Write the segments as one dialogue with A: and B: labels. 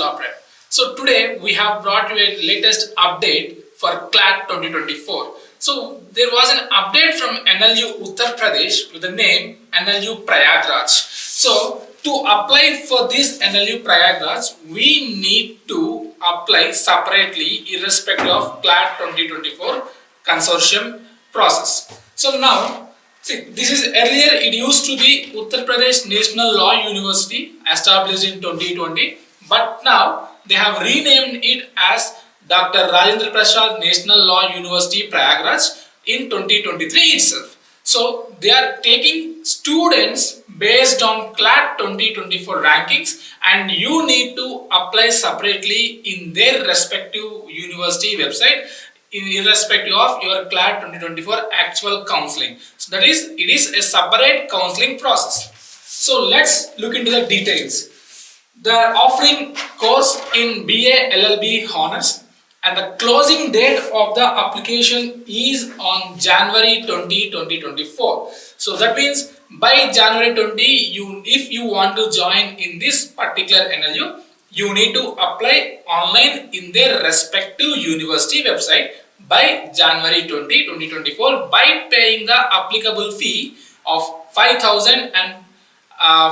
A: LawPrep. So today we have brought you a latest update for CLAT 2024. So there was an update from Nlu Uttar Pradesh with the name Nlu Prayagraj. So to apply for this Nlu Prayagraj, we need to apply separately irrespective of CLAT 2024 consortium process. So now, see, this is earlier it used to be Uttar Pradesh National Law University established in 2020, but now they have renamed it as Dr. Rajendra Prasad National Law University Prayagraj in 2023 itself. So they are taking students based on CLAT 2024 rankings, and you need to apply separately in their respective university website irrespective of your CLAT 2024 actual counseling. So that is, it is a separate counseling process. So let's look into the details. They are offering course in BA LLB Honors, and the closing date of the application is on January 20, 2024. So that means by January 20, if you want to join in this particular NLU, you need to apply online in their respective university website by January 20, 2024 by paying the applicable fee of 5,000 and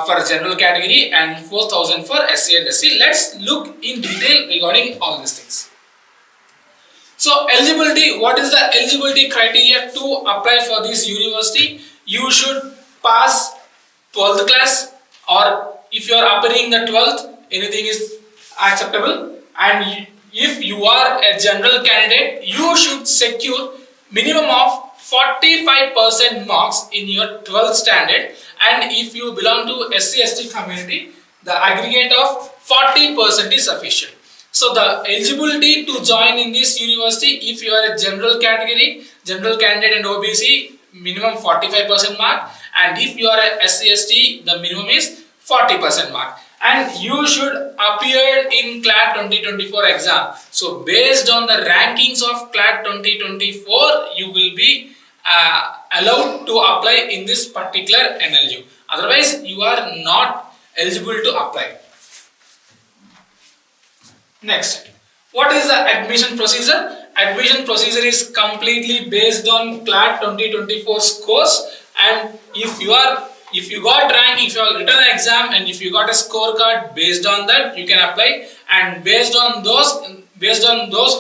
A: for general category and 4,000 for SC and SC. Let's look in detail regarding all these things. So eligibility, what is the eligibility criteria to apply for this university? You should pass 12th class, or if you are appearing the 12th, anything is acceptable. And if you are a general candidate, you should secure minimum of 45% marks in your 12th standard, and if you belong to SC/ST community, the aggregate of 40% is sufficient. So the eligibility to join in this university, if you are a general category, general candidate and OBC, minimum 45% mark, and if you are a SC/ST, the minimum is 40% mark. And you should appear in CLAT 2024 exam. So based on the rankings of CLAT 2024, you will be allowed to apply in this particular NLU. Otherwise, you are not eligible to apply. Next, what is the admission procedure? Admission procedure is completely based on CLAT 2024 scores, and if you got rank, if you have written an exam, and if you got a scorecard, based on that you can apply, and based on those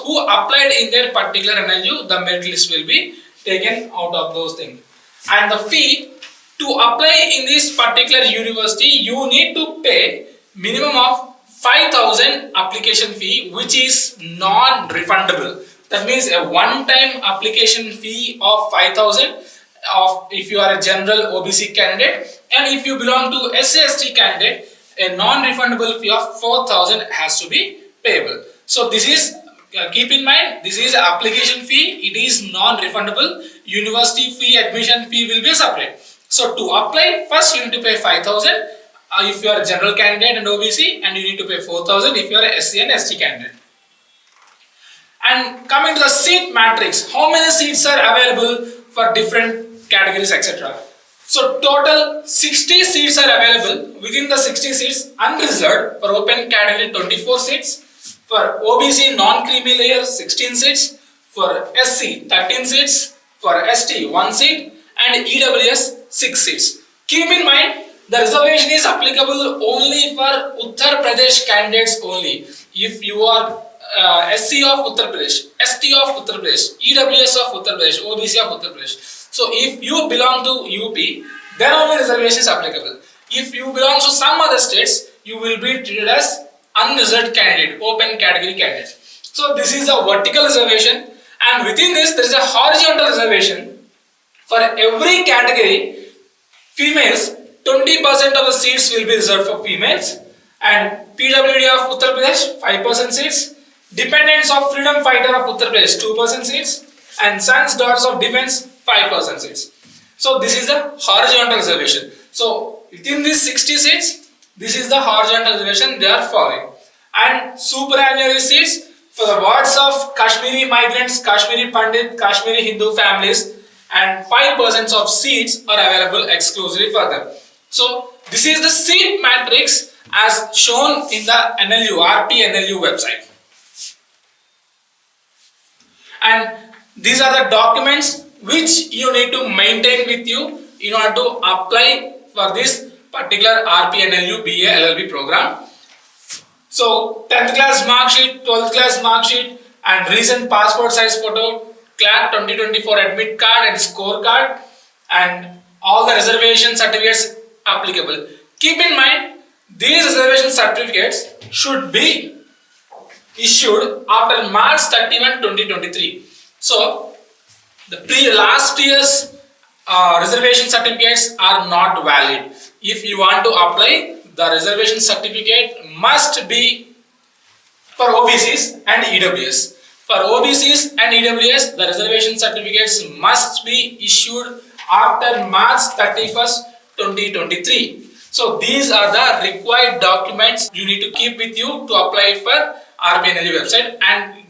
A: who applied in their particular NLU, the merit list will be taken out of those things. And the fee to apply in this particular university, you need to pay minimum of 5,000 application fee, which is non-refundable. That means a one-time application fee of 5,000 if you are a general OBC candidate, and if you belong to SC/ST candidate, a non-refundable fee of 4,000 has to be payable. So this is, keep in mind, this is application fee, it is non-refundable. University fee, admission fee will be separate. So to apply, first you need to pay 5,000 if you are a general candidate and OBC, and you need to pay 4,000 if you are a SC and ST candidate. And coming to the seat matrix, how many seats are available for different categories, etc. So total 60 seats are available. Within the 60 seats, unreserved for open category 24 seats, for OBC non-creamy layer 16 seats, for SC 13 seats, for ST 1 seat, and EWS 6 seats. Keep in mind, the reservation is applicable only for Uttar Pradesh candidates only. If you are SC of Uttar Pradesh, ST of Uttar Pradesh, EWS of Uttar Pradesh, OBC of Uttar Pradesh. So if you belong to UP, then only reservation is applicable. If you belong to some other states, you will be treated as unreserved candidate, open category candidate. So this is a vertical reservation, and within this there is a horizontal reservation. For every category, females, 20% of the seats will be reserved for females, and PWD of Uttar Pradesh 5% seats, dependents of freedom fighter of Uttar Pradesh 2% seats, and sons, daughters of defense 5% seats. So this is the horizontal reservation. So within these 60 seats, this is the horizontal reservation they are following. And superannuary seats for the wards of Kashmiri migrants, Kashmiri Pandit, Kashmiri Hindu families, and 5% of seats are available exclusively for them. So this is the seat matrix, as shown in the NLU website. And these are the documents which you need to maintain with you in order to apply for this particular RPNLU BA LLB program. So 10th class mark sheet, 12th class mark sheet, and recent passport size photo, CLAT 2024 admit card and score card, and all the reservation certificates applicable. Keep in mind, these reservation certificates should be issued after March 31, 2023. So the last year's reservation certificates are not valid. If you want to apply, the reservation certificate must be for OBCs and EWS. For OBCs and EWS, the reservation certificates must be issued after March 31st, 2023. So these are the required documents you need to keep with you to apply for RPNLU website, and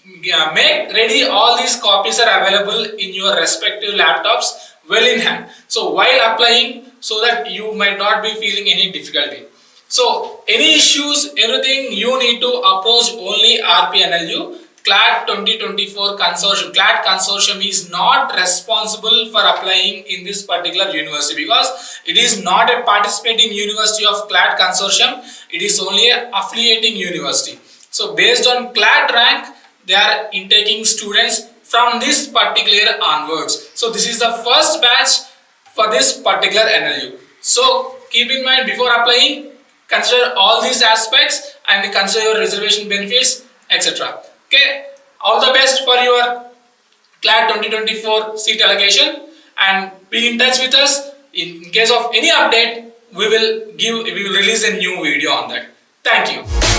A: make ready. All these copies are available in your respective laptops well in hand. So while applying, so that you might not be feeling any difficulty. So any issues, everything you need to approach only RPNLU. CLAT 2024 consortium. CLAT consortium is not responsible for applying in this particular university because it is not a participating university of CLAT consortium. It is only an affiliating university. So based on CLAT rank, they are intaking students from this particular onwards. So this is the first batch for this particular NLU. So keep in mind, before applying, consider all these aspects and consider your reservation benefits, etc. Okay, all the best for your CLAT 2024 seat allocation, and be in touch with us. In case of any update, we will release a new video on that. Thank you.